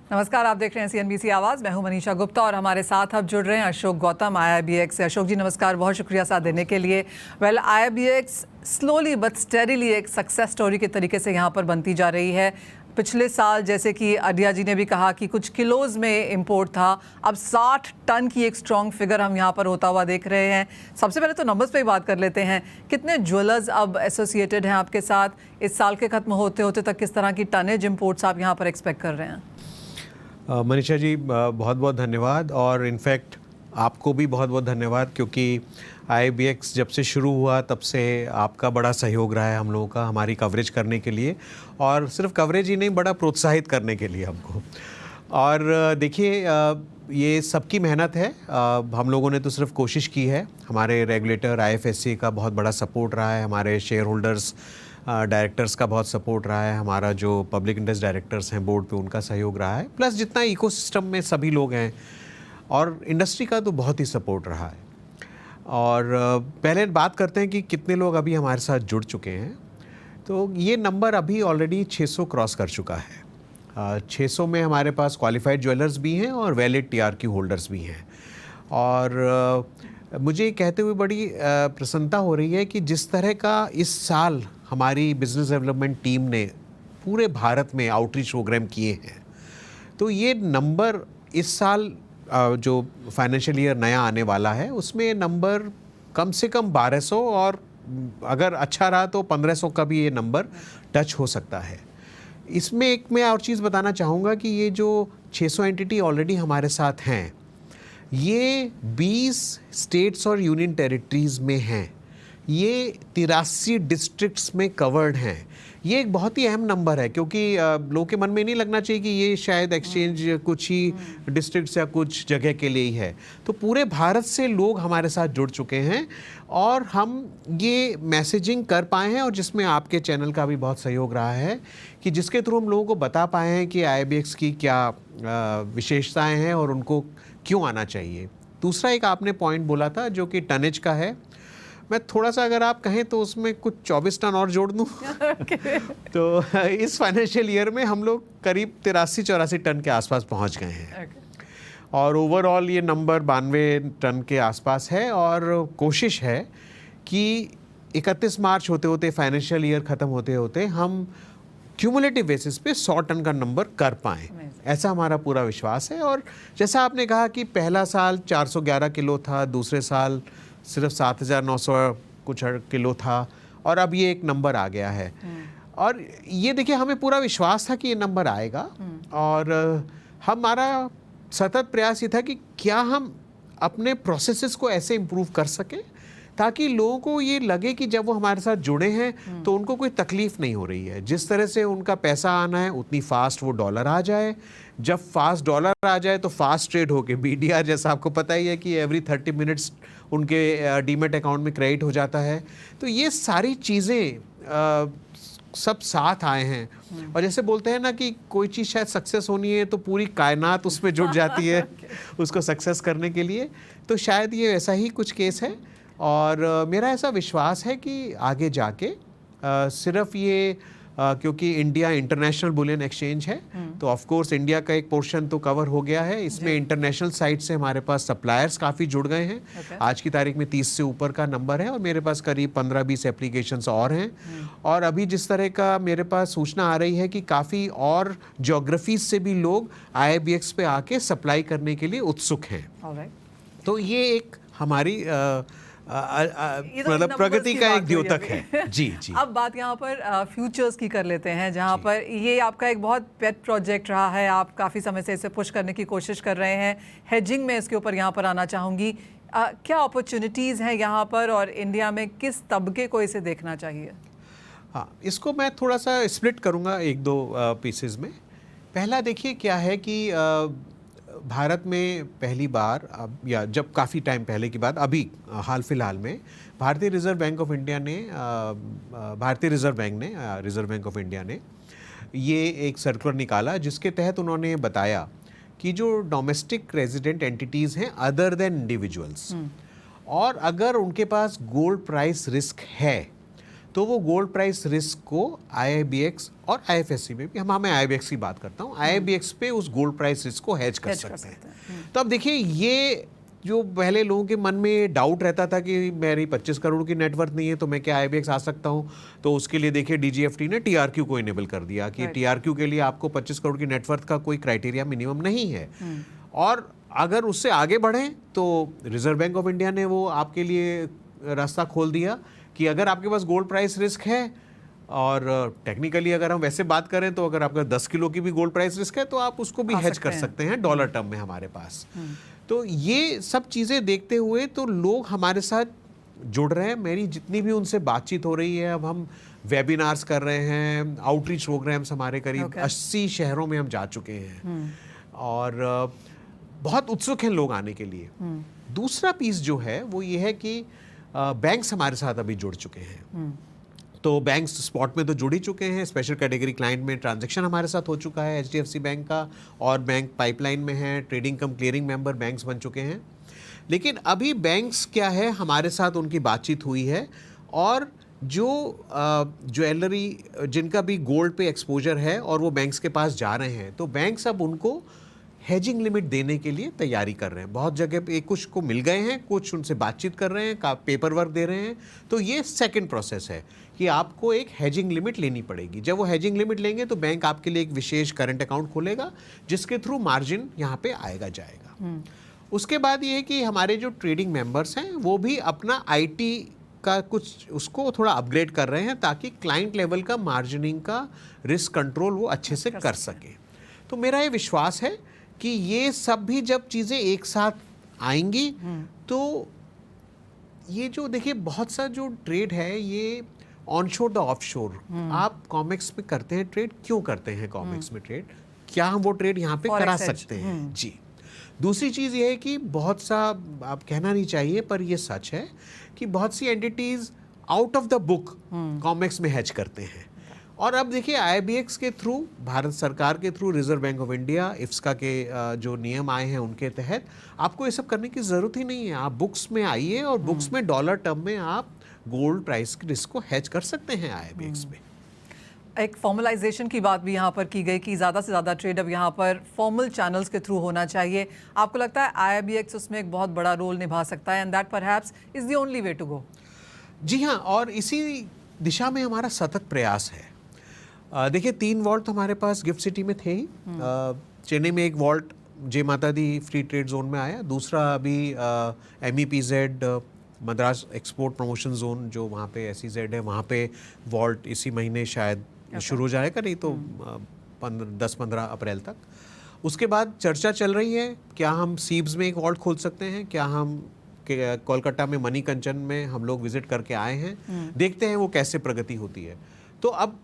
नमस्कार, आप देख रहे हैं CNBC आवाज़। मैं हूं मनीषा गुप्ता और हमारे साथ अब जुड़ रहे हैं अशोक गौतम IIBX से। अशोक जी नमस्कार, बहुत शुक्रिया साथ देने के लिए। IIBX स्लोली बट स्टेडीली एक सक्सेस स्टोरी के तरीके से यहाँ पर बनती जा रही है। पिछले साल जैसे कि अडिया जी ने भी कहा कि कुछ किलोज में इंपोर्ट था, अब 60 टन की एक स्ट्रॉन्ग फिगर हम यहाँ पर होता हुआ देख रहे हैं। सबसे पहले तो नंबर्स पे ही बात कर लेते हैं। कितने ज्वेलर्स अब एसोसिएटेड हैं आपके साथ? इस साल के खत्म होते होते तक किस तरह की टनेज इंपोर्ट्स आप यहाँ पर एक्सपेक्ट कर रहे हैं? मनीषा जी बहुत बहुत धन्यवाद, और इनफैक्ट आपको भी बहुत बहुत धन्यवाद, क्योंकि IIBX जब से शुरू हुआ तब से आपका बड़ा सहयोग रहा है हम लोगों का हमारी कवरेज करने के लिए, और सिर्फ कवरेज ही नहीं, बड़ा प्रोत्साहित करने के लिए हमको। और देखिए ये सबकी मेहनत है। हम लोगों ने तो सिर्फ कोशिश की है। हमारे रेगुलेटर IFSC का बहुत बड़ा सपोर्ट रहा है, हमारे शेयर होल्डर्स डायरेक्टर्स का बहुत सपोर्ट रहा है, हमारा जो पब्लिक इंटरेस्ट डायरेक्टर्स हैं बोर्ड पे उनका सहयोग रहा है, प्लस जितना इकोसिस्टम में सभी लोग हैं, और इंडस्ट्री का तो बहुत ही सपोर्ट रहा है। और पहले बात करते हैं कि कितने लोग अभी हमारे साथ जुड़ चुके हैं। तो ये नंबर अभी ऑलरेडी 600 क्रॉस कर चुका है। 600 में हमारे पास क्वालिफाइड ज्वेलर्स भी हैं और वैलिड TRQ होल्डर्स भी हैं। और मुझे कहते हुए बड़ी प्रसन्नता हो रही है कि जिस तरह का इस साल हमारी बिजनेस डेवलपमेंट टीम ने पूरे भारत में आउटरीच प्रोग्राम किए हैं, तो ये नंबर इस साल जो फाइनेंशियल ईयर नया आने वाला है उसमें नंबर कम से कम 1200, और अगर अच्छा रहा तो 1500 का भी ये नंबर टच हो सकता है। इसमें एक मैं और चीज़ बताना चाहूँगा कि ये जो 600 एंटिटी ऑलरेडी हमारे साथ हैं, ये 20 स्टेट्स और यूनियन टेरिटरीज़ में हैं, ये 83 डिस्ट्रिक्ट्स में कवर्ड हैं। ये एक बहुत ही अहम नंबर है, क्योंकि लोगों के मन में नहीं लगना चाहिए कि ये शायद एक्सचेंज कुछ ही डिस्ट्रिक्ट्स या कुछ जगह के लिए ही है। तो पूरे भारत से लोग हमारे साथ जुड़ चुके हैं, और हम ये मैसेजिंग कर पाए हैं, और जिसमें आपके चैनल का भी बहुत सहयोग रहा है, कि जिसके थ्रू हम लोगों को बता पाए हैं कि IIBX की क्या विशेषताएँ हैं और उनको क्यों आना चाहिए। दूसरा एक आपने पॉइंट बोला था जो कि टनेज का है। मैं थोड़ा सा अगर आप कहें तो उसमें कुछ 24 टन और जोड़ दूं। तो इस फाइनेंशियल ईयर में हम लोग करीब 83-84 टन के आसपास पहुंच गए हैं। और ओवरऑल ये नंबर 92 टन के आसपास है, और कोशिश है कि 31 मार्च होते होते, फाइनेंशियल ईयर ख़त्म होते होते, हम क्यूमुलेटिव बेसिस पे 100 टन का नंबर कर पाएँ, ऐसा हमारा पूरा विश्वास है। और जैसा आपने कहा कि पहला साल 411 किलो था, दूसरे साल सिर्फ 7900 कुछ किलो था, और अब ये एक नंबर आ गया है। और ये देखिए हमें पूरा विश्वास था कि ये नंबर आएगा, और हमारा सतत प्रयास ये था कि क्या हम अपने प्रोसेसेस को ऐसे इम्प्रूव कर सकें ताकि लोगों को ये लगे कि जब वो हमारे साथ जुड़े हैं तो उनको कोई तकलीफ नहीं हो रही है। जिस तरह से उनका पैसा आना है उतनी फास्ट वो डॉलर आ जाए, जब फास्ट डॉलर आ जाए तो फास्ट ट्रेड होके BDR, जैसा आपको पता ही है कि एवरी 30 मिनट्स उनके डीमेट अकाउंट में क्रेडिट हो जाता है। तो ये सारी चीज़ें सब साथ आए हैं, और जैसे बोलते हैं ना कि कोई चीज़ शायद सक्सेस होनी है तो पूरी कायनात उसमें जुट जाती है उसको सक्सेस करने के लिए। तो शायद ये वैसा ही कुछ केस है, और मेरा ऐसा विश्वास है कि आगे जाके सिर्फ ये क्योंकि इंडिया इंटरनेशनल बुलियन एक्सचेंज है, तो ऑफ कोर्स इंडिया का एक पोर्शन तो कवर हो गया है। इसमें इंटरनेशनल साइट से हमारे पास सप्लायर्स काफ़ी जुड़ गए हैं। आज की तारीख में 30 से ऊपर का नंबर है, और मेरे पास करीब 15-20 एप्लीकेशंस और हैं। और अभी जिस तरह का मेरे पास सूचना आ रही है कि काफ़ी और ज्योग्राफीज से भी लोग IIBX पे आके सप्लाई करने के लिए उत्सुक हैं। तो ये एक हमारी मतलब प्रगति का एक द्योतक है। जी जी। अब बात यहाँ पर फ्यूचर्स की कर लेते हैं, जहाँ पर ये आपका एक बहुत पेट प्रोजेक्ट रहा है, आप काफ़ी समय से इसे पुश करने की कोशिश कर रहे हैं। हेजिंग में इसके ऊपर यहाँ पर आना चाहूँगी, क्या अपॉर्चुनिटीज़ हैं यहाँ पर, और इंडिया में किस तबके को इसे देखना चाहिए? हाँ, इसको मैं थोड़ा सा स्प्लिट करूँगा 1-2 पीसेस में। पहला देखिए क्या है कि भारत में पहली बार, अब या जब काफ़ी टाइम पहले की बात, अभी हाल फिलहाल में भारतीय रिजर्व बैंक ऑफ इंडिया ने रिजर्व बैंक ऑफ इंडिया ने ये एक सर्कुलर निकाला, जिसके तहत उन्होंने बताया कि जो डोमेस्टिक रेजिडेंट एंटिटीज़ हैं अदर देन इंडिविजुअल्स, और अगर उनके पास गोल्ड प्राइस रिस्क है तो वो गोल्ड प्राइस रिस्क को IIBX और IFSC में भी, मैं IIBX की बात करता हूँ, IIBX पे उस गोल्ड प्राइस रिस्क को हेज कर सकते हैं। तो अब देखिए, ये जो पहले लोगों के मन में डाउट रहता था कि मेरी 25 करोड़ की नेटवर्थ नहीं है तो मैं क्या IIBX आ सकता हूँ, तो उसके लिए देखिए DGFT ने TRQ को इनेबल कर दिया कि TRQ के लिए आपको 25 करोड़ की नेटवर्थ का कोई क्राइटेरिया मिनिमम नहीं है। और अगर उससे आगे बढ़ें तो रिजर्व बैंक ऑफ इंडिया ने वो आपके लिए रास्ता खोल दिया कि अगर आपके पास गोल्ड प्राइस रिस्क है, और टेक्निकली अगर हम वैसे बात करें तो अगर आपका 10 किलो की भी गोल्ड प्राइस रिस्क है तो आप उसको भी हेज कर सकते हैं डॉलर टर्म में हमारे पास। तो ये सब चीज़ें देखते हुए तो लोग हमारे साथ जुड़ रहे हैं। मेरी जितनी भी उनसे बातचीत हो रही है, अब हम वेबिनार्स कर रहे हैं, आउटरीच प्रोग्राम्स हमारे करीब 80 शहरों में हम जा चुके हैं और बहुत उत्सुक हैं लोग आने के लिए। दूसरा पीस जो है वो ये है कि बैंक्स हमारे साथ अभी जुड़ चुके हैं। तो बैंक्स स्पॉट में तो जुड़ ही चुके हैं, स्पेशल कैटेगरी क्लाइंट में ट्रांजैक्शन हमारे साथ हो चुका है HDFC बैंक का, और बैंक पाइपलाइन में है, ट्रेडिंग कम क्लियरिंग मेंबर बैंक्स बन चुके हैं। लेकिन अभी बैंक्स क्या है, हमारे साथ उनकी बातचीत हुई है, और जो ज्वेलरी जिनका भी गोल्ड पे एक्सपोजर है और वो बैंक्स के पास जा रहे हैं, तो बैंक्स अब उनको हेजिंग लिमिट देने के लिए तैयारी कर रहे हैं। बहुत जगह पे कुछ को मिल गए हैं, कुछ उनसे बातचीत कर रहे हैं, पेपर वर्क दे रहे हैं। तो ये सेकंड प्रोसेस है कि आपको एक हेजिंग लिमिट लेनी पड़ेगी। जब वो हेजिंग लिमिट लेंगे तो बैंक आपके लिए एक विशेष करंट अकाउंट खोलेगा जिसके थ्रू मार्जिन यहाँ पे आएगा जाएगा। उसके बाद ये है कि हमारे जो ट्रेडिंग मेंबर्स हैं वो भी अपना IT का कुछ उसको थोड़ा अपग्रेड कर रहे हैं ताकि क्लाइंट लेवल का मार्जिनिंग का रिस्क कंट्रोल वो अच्छे से कर सके। तो मेरा ये विश्वास है कि ये सब भी जब चीज़ें एक साथ आएंगी तो ये जो देखिए बहुत सा जो ट्रेड है ये ऑनशोर द ऑफशोर, आप कॉमेक्स में करते हैं ट्रेड, क्यों करते हैं कॉमेक्स में ट्रेड, क्या हम वो ट्रेड यहाँ पे करा सकते हैं जी। दूसरी चीज़ ये है कि बहुत सा, आप कहना नहीं चाहिए पर ये सच है कि बहुत सी entities out of the book Comex में हेज करते हैं। और अब देखिए IIBX के थ्रू, भारत सरकार के through, reserve bank of India, IFSCA के जो नियम आए हैं उनके तहत आपको ये सब करने की ज़रूरत ही नहीं है। आप बुक्स में आइए और बुक्स में डॉलर टर्म में आप गोल्ड प्राइस रिस्क को हेज कर सकते हैं IIBX में। एक फॉर्मलाइजेशन की बात भी यहाँ पर की गई कि ज़्यादा से ज़्यादा ट्रेड अब यहाँ पर फॉर्मल चैनल्स के थ्रू होना चाहिए। आपको लगता है IIBX उसमें एक बहुत बड़ा रोल निभा सकता है, and that perhaps is the only way to go? जी हाँ, और इसी दिशा में हमारा सतत प्रयास है। देखिए 3 वॉल्ट हमारे पास गिफ्ट सिटी में थे ही। चेन्नई में एक वॉल्ट जय माता दी फ्री ट्रेड जोन में आया, दूसरा अभी MEPZ Madras export promotion zone जो वहाँ पे SEZ है, वहाँ पे वॉल्ट इसी महीने शायद शुरू हो जाएगा, नहीं तो 10-15 अप्रैल तक। उसके बाद चर्चा चल रही है क्या हम सीब्स में एक वॉल्ट खोल सकते हैं, क्या हम कोलकाता में मणिकंचन में हम लोग विजिट करके आए हैं, देखते हैं वो कैसे प्रगति होती है। तो अब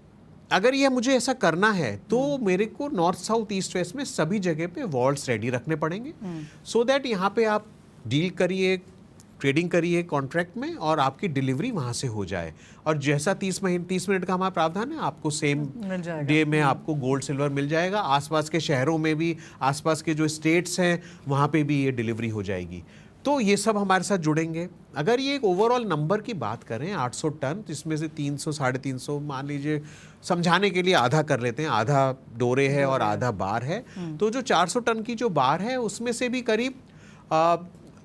अगर ये मुझे ऐसा करना है तो मेरे को नॉर्थ साउथ ईस्ट वेस्ट में सभी जगह पे वॉल्ट्स रेडी रखने पड़ेंगे, सो दैट यहाँ पे आप डील करिए, ट्रेडिंग करिए कॉन्ट्रैक्ट में, और आपकी डिलीवरी वहाँ से हो जाए। और जैसा 30 मिनट का हमारा प्रावधान है, आपको सेम डे में आपको गोल्ड सिल्वर मिल जाएगा। आसपास के शहरों में भी, आसपास के जो स्टेट्स हैं वहाँ पे भी ये डिलीवरी हो जाएगी। तो ये सब हमारे साथ जुड़ेंगे। अगर ये एक ओवरऑल नंबर की बात करें 800 टन, इसमें से 300-350 मान लीजिए, समझाने के लिए आधा कर लेते हैं, आधा डोरे है और आधा बार है, तो जो 400 टन की जो बार है उसमें से भी करीब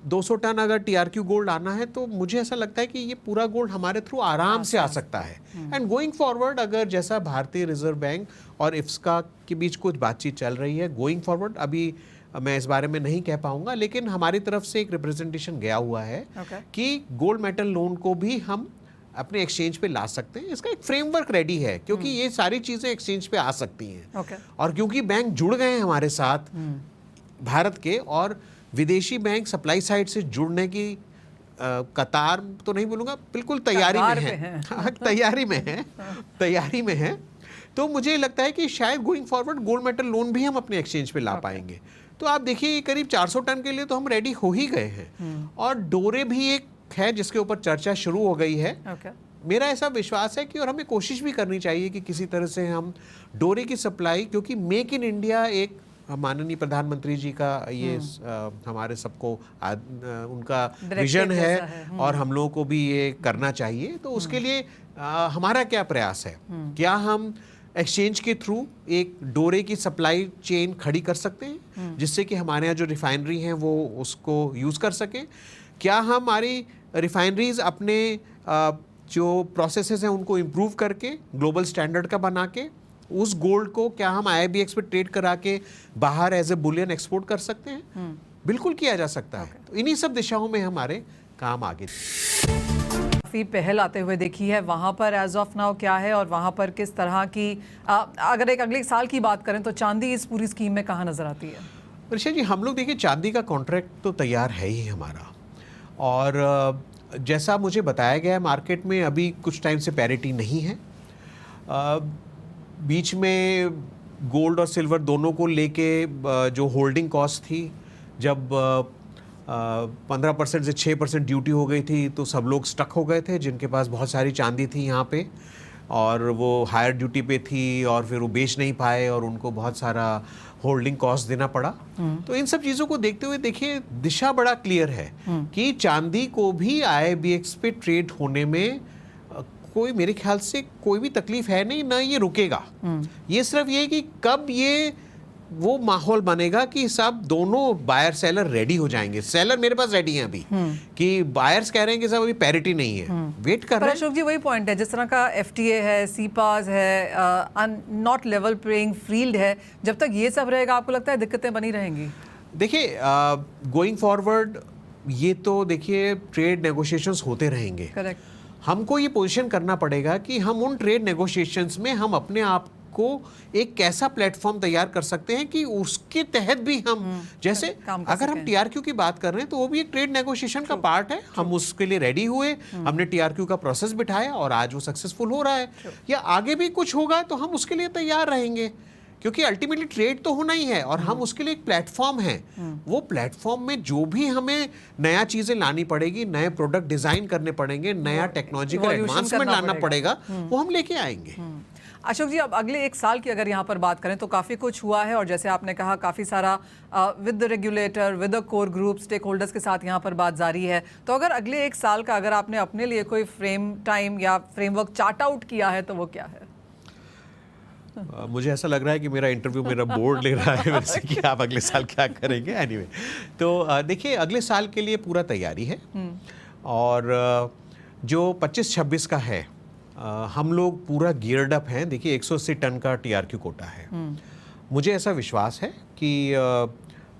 200 टन अगर TRQ गोल्ड आना है, तो मुझे ऐसा लगता है कि ये पूरा गोल्ड हमारे थ्रू आराम से आ सकता है। एंड गोइंग फॉरवर्ड, अगर जैसा भारतीय रिजर्व बैंक और IFSCA के बीच कुछ बातचीत चल रही है, गोइंग फॉरवर्ड अभी मैं इस बारे में नहीं कह पाऊंगा, लेकिन हमारी तरफ से एक रिप्रेजेंटेशन गया हुआ है कि गोल्ड मेटल लोन को भी हम अपने एक्सचेंज पे ला सकते हैं। इसका एक फ्रेमवर्क रेडी है, क्योंकि ये सारी चीज़ें एक्सचेंज पे आ सकती हैं। और क्योंकि बैंक जुड़ गए हैं हमारे साथ भारत के, और विदेशी बैंक सप्लाई साइड से जुड़ने की कतार तो नहीं बोलूँगा, बिल्कुल तैयारी में है, तैयारी में है। तो मुझे लगता है कि शायद going forward gold metal loan भी हम अपने एक्सचेंज पे ला पाएंगे। तो आप देखिए करीब 400 टन के लिए तो हम रेडी हो ही गए हैं। और डोरे भी एक है जिसके ऊपर चर्चा शुरू हो गई है। मेरा ऐसा विश्वास है कि, और हमें कोशिश भी करनी चाहिए कि किसी तरह से हम डोरे की सप्लाई, क्योंकि मेक इन इंडिया एक माननीय प्रधानमंत्री जी का ये हमारे सबको उनका Directive विजन है जैसा है। और हम लोगों को भी ये करना चाहिए। तो उसके लिए हमारा क्या प्रयास है, क्या हम एक्सचेंज के थ्रू एक डोरे की सप्लाई चेन खड़ी कर सकते हैं जिससे कि हमारे यहाँ जो रिफाइनरी हैं वो उसको यूज़ कर सकें? क्या हमारी रिफाइनरीज अपने जो प्रोसेसेस हैं उनको इम्प्रूव करके ग्लोबल स्टैंडर्ड का बना के उस गोल्ड को क्या हम IIBX पे ट्रेड करा के बाहर एज ए बुलियन एक्सपोर्ट कर सकते हैं? बिल्कुल किया जा सकता है। तो इन्हीं सब दिशाओं में हमारे काम आगे काफ़ी पहल आते हुए देखी है, वहाँ पर एज ऑफ नाउ क्या है और वहाँ पर किस तरह की अगर एक अगले साल की बात करें तो चांदी इस पूरी स्कीम में कहाँ नजर आती है? ऋषा जी, हम लोग देखिए चांदी का कॉन्ट्रैक्ट तो तैयार है ही हमारा, और जैसा मुझे बताया गया है मार्केट में अभी कुछ टाइम से पैरिटी नहीं है। बीच में गोल्ड और सिल्वर दोनों को लेके जो होल्डिंग कॉस्ट थी, जब 15% से 6% ड्यूटी हो गई थी तो सब लोग स्टक हो गए थे जिनके पास बहुत सारी चांदी थी यहाँ पे, और वो हायर ड्यूटी पे थी और फिर वो बेच नहीं पाए और उनको बहुत सारा होल्डिंग कॉस्ट देना पड़ा। तो इन सब चीज़ों को देखते हुए देखिए दिशा बड़ा क्लियर है कि चांदी को भी IIBX पे ट्रेड होने में कोई मेरे ख्याल से कोई भी तकलीफ है नहीं, ना ये रुकेगा। ये सिर्फ ये कि कब ये वो माहौल बनेगा कि सब दोनों बायर सेलर रेडी हो जाएंगे। सेलर मेरे पास रेडी हैं अभी कि बायर्स कह रहे हैं कि सब अभी पैरिटी नहीं है, वेट कर रहे हैं। अशोक जी, वही पॉइंट है, जिस तरह का FTA है, CPAS है, नॉट लेवल प्लेइंग फील्ड है, जब तक ये सब रहेगा आपको लगता है दिक्कतें बनी रहेंगी? देखिए गोइंग फॉरवर्ड ये तो देखिए ट्रेड नेगोशिएशंस होते रहेंगे। करेक्ट। हमको ये पोजीशन करना पड़ेगा कि हम उन ट्रेड नेगोशिएशंस में हम अपने आप को एक कैसा प्लेटफॉर्म तैयार कर सकते हैं कि उसके तहत भी हम जैसे अगर हम TRQ की बात कर रहे हैं तो वो भी एक ट्रेड नेगोशिएशन का पार्ट है। हम उसके लिए रेडी हुए, हमने TRQ का प्रोसेस बिठाया और आज वो सक्सेसफुल हो रहा है। या आगे भी कुछ होगा तो हम उसके लिए तैयार रहेंगे, क्योंकि अल्टीमेटली ट्रेड तो होना ही है और हम उसके लिए एक प्लेटफॉर्म है। वो प्लेटफॉर्म में जो भी हमें नया चीजें लानी पड़ेगी, नए प्रोडक्ट डिजाइन करने पड़ेंगे, नया टेक्नोलॉजिकल एडवांसमेंट लाना पड़ेगा, वो हम लेके आएंगे। अशोक जी, अब अगले एक साल की अगर यहाँ पर बात करें तो काफ़ी कुछ हुआ है और जैसे आपने कहा काफ़ी सारा with the regulator, with the core group, stakeholders के साथ यहाँ पर बात जारी है। तो अगर अगले एक साल का अगर आपने अपने लिए कोई फ्रेम टाइम या फ्रेमवर्क चार्ट आउट किया है तो वो क्या है? मुझे ऐसा लग रहा है कि मेरा इंटरव्यू मेरा बोर्ड ले रहा है वैसे कि आप अगले साल क्या करेंगे। एनीवे, तो देखिए अगले साल के लिए पूरा तैयारी है और जो 25-26 का है हम लोग पूरा गियर्ड अप हैं। देखिए 180 टन का TRQ कोटा है। मुझे ऐसा विश्वास है कि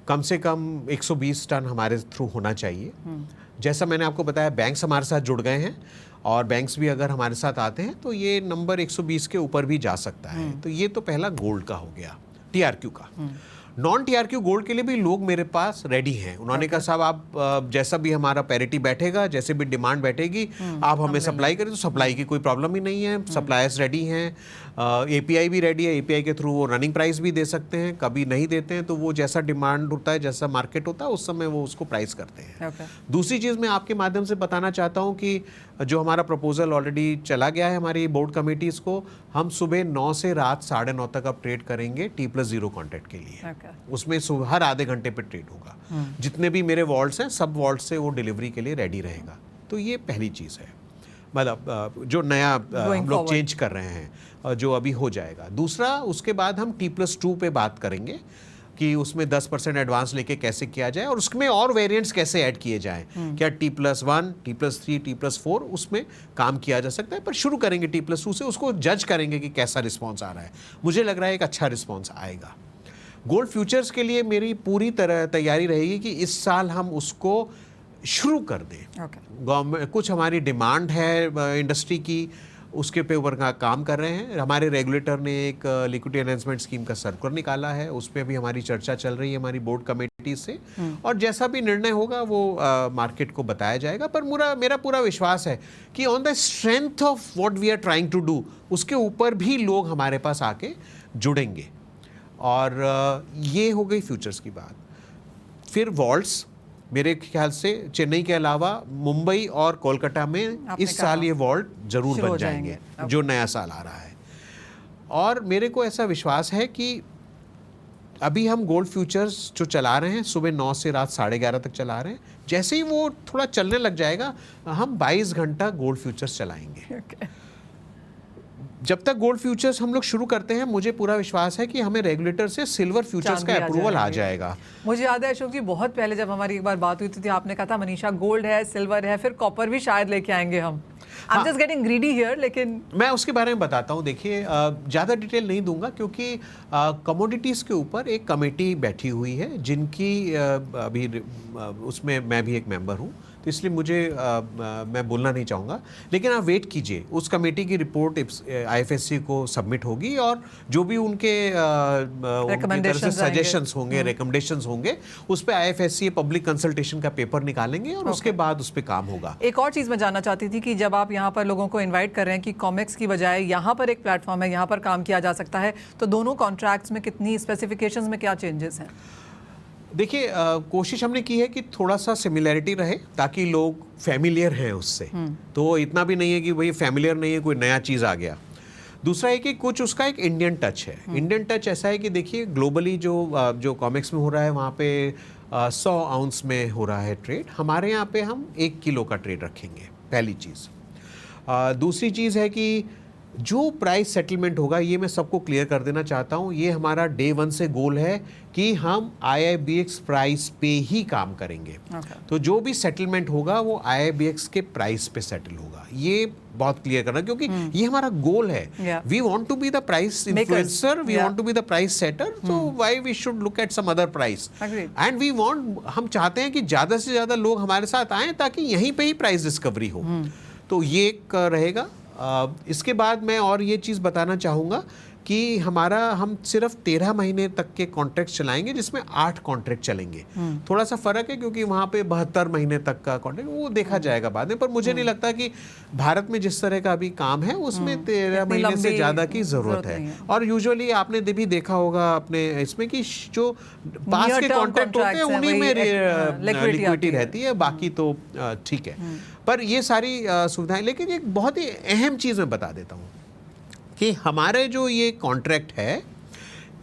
कम से कम 120 टन हमारे थ्रू होना चाहिए। जैसा मैंने आपको बताया बैंक्स हमारे साथ जुड़ गए हैं और बैंक्स भी अगर हमारे साथ आते हैं तो ये नंबर 120 के ऊपर भी जा सकता है। तो ये तो पहला गोल्ड का हो गया, TRQ का। नॉन TRQ गोल्ड के लिए भी लोग मेरे पास रेडी हैं। उन्होंने कहा साहब आप जैसा भी हमारा पैरिटी बैठेगा, जैसे भी डिमांड बैठेगी आप हमें सप्लाई करें। तो सप्लाई की कोई प्रॉब्लम ही नहीं है, सप्लायर्स रेडी हैं, API भी रेडी है। API के थ्रू वो रनिंग प्राइस भी दे सकते हैं, कभी नहीं देते हैं तो वो जैसा डिमांड होता है, जैसा मार्केट होता है उस समय वो उसको प्राइस करते हैं। दूसरी चीज़ मैं आपके माध्यम से बताना चाहता हूँ कि जो हमारा प्रपोजल ऑलरेडी चला गया है हमारी बोर्ड कमेटीज़ को, हम सुबह 9 से रात 9:30 तक अब ट्रेड करेंगे T+0 कॉन्ट्रैक्ट के लिए। उसमें हर आधे घंटे पे ट्रेड होगा। जितने भी मेरे वॉल्ट्स हैं सब वॉल्ट से वो डिलीवरी के लिए रेडी रहेगा। तो ये पहली चीज़ है, मतलब जो नया हम लोग चेंज कर रहे हैं जो अभी हो जाएगा। दूसरा, उसके बाद हम T+2 पे बात करेंगे कि उसमें 10% एडवांस लेके कैसे किया जाए और उसमें और वेरिएंट्स कैसे ऐड किए जाएं। क्या T+1, T+3, T+4 उसमें काम किया जा सकता है, पर शुरू करेंगे T+2 से, उसको जज करेंगे कि कैसा रिस्पॉन्स आ रहा है। मुझे लग रहा है एक अच्छा रिस्पॉन्स आएगा। गोल्ड फ्यूचर्स के लिए मेरी पूरी तरह तैयारी रहेगी कि इस साल हम उसको शुरू कर दें। गवर्नमेंट कुछ हमारी डिमांड है इंडस्ट्री की, उसके पे ऊपर का काम कर रहे हैं। हमारे रेगुलेटर ने एक लिक्विडिटी एनहांसमेंट स्कीम का सर्कुलर निकाला है, उस पर भी हमारी चर्चा चल रही है हमारी बोर्ड कमेटी से, और जैसा भी निर्णय होगा वो मार्केट को बताया जाएगा। पर मेरा पूरा विश्वास है कि on the strength of what we are trying to do, उसके ऊपर भी लोग हमारे पास आके जुड़ेंगे। और ये हो गई फ्यूचर्स की बात। फिर वॉल्ट्स मेरे ख्याल से चेन्नई के अलावा मुंबई और कोलकाता में इस साल ये वॉल्ट जरूर बन जाएंगे, जो नया साल आ रहा है। और मेरे को ऐसा विश्वास है कि अभी हम गोल्ड फ्यूचर्स जो चला रहे हैं सुबह 9 से रात 11:30 तक चला रहे हैं। जैसे ही वो थोड़ा चलने लग जाएगा हम 22 घंटा गोल्ड फ्यूचर्स चलाएंगे। Okay. जब तक गोल्ड फ्यूचर्स हम लोग शुरू करते हैं मुझे पूरा विश्वास है कि हमें रेगुलेटर से सिल्वर फ्यूचर्स का अप्रूवल आ जाएगा। मुझे याद है अशोक जी, बहुत पहले जब हमारी एक बार बात हुई थी आपने कहा था मनीषा गोल्ड है, सिल्वर है, फिर कॉपर भी शायद लेके आएंगे हम। I am just getting greedy here, लेकिन मैं उसके बारे में बताता हूँ। देखिए ज़्यादा डिटेल नहीं दूंगा क्योंकि कमोडिटीज़ के ऊपर एक कमेटी बैठी हुई है जिनकी अभी उसमें मैं भी एक मेंबर हूँ, तो इसलिए मुझे मैं बोलना नहीं चाहूँगा। लेकिन आप वेट कीजिए, उस कमेटी की रिपोर्ट IFSC को सबमिट होगी और जो भी उनके सजेशंस होंगे, रिकमेंडेशंस होंगे, उस पर IFSC पब्लिक कंसल्टेशन का पेपर निकालेंगे और उसके बाद उस पर काम होगा। एक और चीज़ मैं जानना चाहती थी कि जब आप यहाँ पर लोगों को इन्वाइट कर रहे हैं कि कॉमिक्स की बजाय यहाँ पर एक प्लेटफॉर्म है, यहाँ पर काम किया जा सकता है, तो दोनों कॉन्ट्रैक्ट्स में कितनी स्पेसिफिकेशंस में क्या चेंजेस हैं? देखिए कोशिश हमने की है कि थोड़ा सा सिमिलैरिटी रहे ताकि लोग फैमिलियर हैं उससे। तो इतना भी नहीं है कि भाई फैमिलियर नहीं है, कोई नया चीज़ आ गया। दूसरा है कि कुछ उसका एक इंडियन टच है। इंडियन टच ऐसा है कि देखिए ग्लोबली जो कॉमिक्स में हो रहा है वहाँ पे 100 आउंस में हो रहा है ट्रेड। हमारे यहाँ पे हम 1 किलो का ट्रेड रखेंगे, पहली चीज़। दूसरी चीज़ है कि जो प्राइस सेटलमेंट होगा, ये मैं सबको क्लियर कर देना चाहता हूँ, ये हमारा डे 1 से गोल है कि हम IIBX प्राइस पे ही काम करेंगे। तो जो भी सेटलमेंट होगा वो IIBX के प्राइस पे सेटल होगा, ये बहुत क्लियर करना, क्योंकि ये हमारा गोल है। We want to be the price influencer, we want to be the price setter, तो why we should look at some other price. And we want, हम चाहते हैं कि ज़्यादा से ज़्यादा लोग हमारे साथ आएँ ताकि यहीं पे ही प्राइस डिस्कवरी हो। तो ये एक रहेगा। इसके बाद मैं और ये चीज़ बताना चाहूँगा कि हम सिर्फ 13 महीने तक के कॉन्ट्रैक्ट चलाएंगे, जिसमें 8 कॉन्ट्रैक्ट चलेंगे। थोड़ा सा फर्क है क्योंकि वहाँ पे 72 महीने तक का कॉन्ट्रैक्ट वो देखा जाएगा बाद में, पर मुझे नहीं लगता कि भारत में जिस तरह का अभी काम है उसमें 13 महीने से ज़्यादा की ज़रूरत है। और यूजुअली आपने भी देखा होगा अपने इसमें कि जो पास के कॉन्ट्रैक्ट होते हैं उन्हीं में लिक्विडिटी रहती है, बाकी तो ठीक है। पर ये सारी सुविधाएं, लेकिन एक बहुत ही अहम चीज़ मैं बता देता हूँ कि हमारे जो ये कॉन्ट्रैक्ट है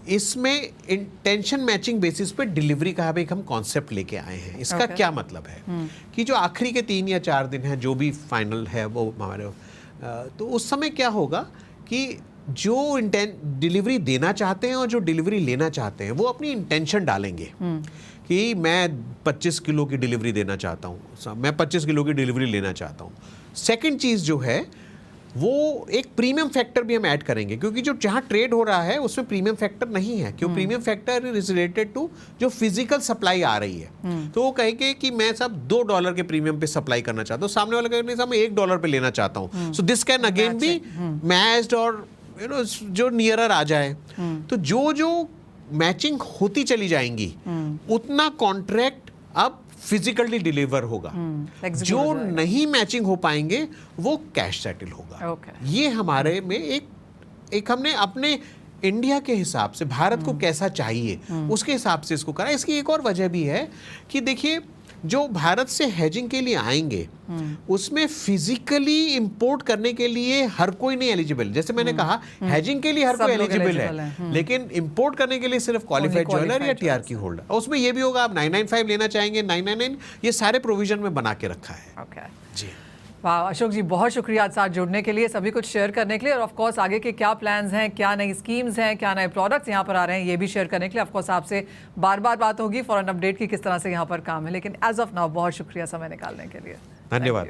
इसमें इंटेंशन मैचिंग बेसिस पे डिलीवरी का भी एक हम कॉन्सेप्ट लेके आए हैं। इसका क्या मतलब है कि जो आखिरी के 3 या 4 दिन हैं, जो भी फाइनल है वो हमारे, तो उस समय क्या होगा कि जो डिलीवरी देना चाहते हैं और जो डिलीवरी लेना चाहते हैं वो अपनी इंटेंशन डालेंगे कि मैं 25 किलो की डिलीवरी देना चाहता हूँ, मैं 25 किलो की डिलीवरी लेना चाहता हूँ। सेकंड चीज़ जो है वो एक प्रीमियम फैक्टर भी हम ऐड करेंगे, क्योंकि जो जहाँ ट्रेड हो रहा है उसमें प्रीमियम फैक्टर नहीं है। क्यों? Premium factor is related to जो फिजिकल सप्लाई आ रही है। तो वो कहेंगे कि मैं सब $2 के प्रीमियम पे सप्लाई करना चाहता हूँ, सामने वाला कहेंगे साहब मैं $1 पे लेना चाहता हूँ। So this can again be matched और जो नियरर आ जाए। तो जो मैचिंग होती चली जाएंगी उतना कॉन्ट्रैक्ट अब फिजिकली डिलीवर होगा। जो नहीं मैचिंग हो पाएंगे वो कैश सेटल होगा। ये हमारे में एक हमने अपने इंडिया के हिसाब से भारत को कैसा चाहिए उसके हिसाब से इसको करा। इसकी एक और वजह भी है कि देखिए जो भारत से हेजिंग के लिए आएंगे उसमें फिजिकली इंपोर्ट करने के लिए हर कोई नहीं एलिजिबल। जैसे मैंने कहा हेजिंग के लिए हर कोई एलिजिबल है, लेकिन इंपोर्ट करने के लिए सिर्फ क्वालिफाइड ज्वेलर या TRQ होल्डर। उसमें ये भी होगा आप 995 लेना चाहेंगे 999, ये सारे प्रोविजन में बना के रखा है। जी वाह अशोक जी, बहुत शुक्रिया आज साथ जुड़ने के लिए, सभी कुछ शेयर करने के लिए, और ऑफ कोर्स आगे के क्या प्लान्स हैं, क्या नई स्कीम्स हैं, क्या नए प्रोडक्ट्स यहाँ पर आ रहे हैं, ये भी शेयर करने के लिए ऑफ कोर्स आपसे बार बार बात होगी फॉर एन अपडेट की किस तरह से यहाँ पर काम है। लेकिन एज ऑफ नाउ बहुत शुक्रिया समय निकालने के लिए। धन्यवाद।